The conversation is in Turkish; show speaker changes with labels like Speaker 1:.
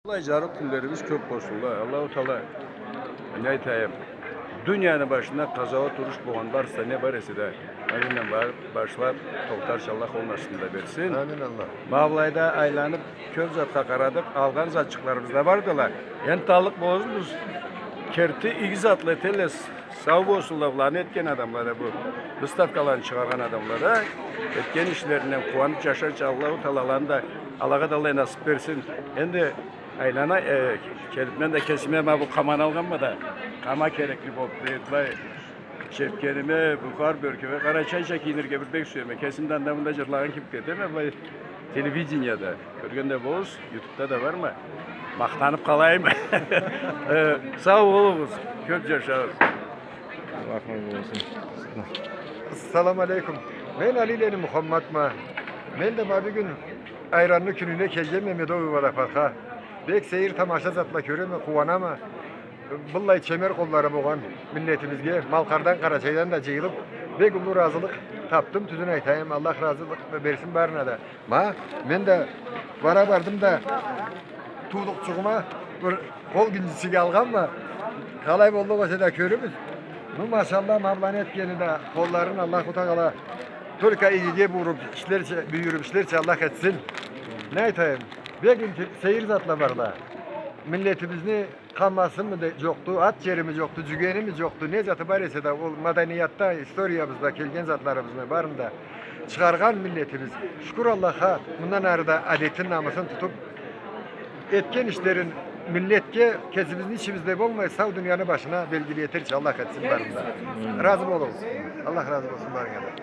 Speaker 1: Allah carık günlerimiz çok olsunlar. Allah-u Teala ne diyeyim? Dünyanın başında kaza oturuş boğan varsa ne baresi de elinden başlar toktar Allah olmasın da versin.
Speaker 2: Amin Allah.
Speaker 1: Mavlayda aylanıp köz zatka karadık, algan zatçıklarımız da vardılar. En talık bozmuş. Kerti igiz atlı teles sağ olsunlar lan etken adamlara bu. Mustafa kalan çıkaran adamlara etken işlerinden kuanıp yaşarca Allah-u Teala'dan da Allah'a da nasip versin. Şimdi aylana kelipmen de kesime bu kaman algan mı da kama gerekli bu etme şefkerime bukar börkeme karaçay çekinir gebirmek suyeme kesimden de bunda cırlağın kip keteme bu televizyonda görgende boz YouTube'da da var mı? Maktanıp kalayım. Sağ olunuz. Köp yaşarız.
Speaker 3: Rahmet olsun.
Speaker 2: Assalamu aleyküm. Ben Ali Muhammed ma. Ben de bir gün ayranlı gününe kelgem Mehmet oğlu var afaka. Bek seyir tamaşa zatla köreme kuvanama. Bullay çemer kolları boğan milletimizge Malkardan Karaçay'dan da cıyılıp bek ulu razılık taptım tüzün aytayım Allah razılık versin barına da. Ma ben de vara vardım da tuğlukçuğuma bir kol güncüsü algan mı? Kalay bollu olsa da körümüz. Bu maşallah mablan etkeni de kolların Allah kutagala. Türkiye iyice vurup işlerçe büyürüp işlerçe Allah etsin. Ne aytayım? Bir gün seyir zatla varla. Milletimizin kanması mı da yoktu, at yerimiz yoktu, cügenimiz yoktu. Ne zatı var ise de o medeniyatta, historiyamızda, kelgen zatlarımızın barında çıkargan milletimiz. Şükür Allah'a bundan arada adetin namusunu tutup etken işlerin milletke kesimizin içimizde olmayı sağ dünyanın başına belgili yeter ki Allah etsin barında. Razı olun. Allah razı olsun barında.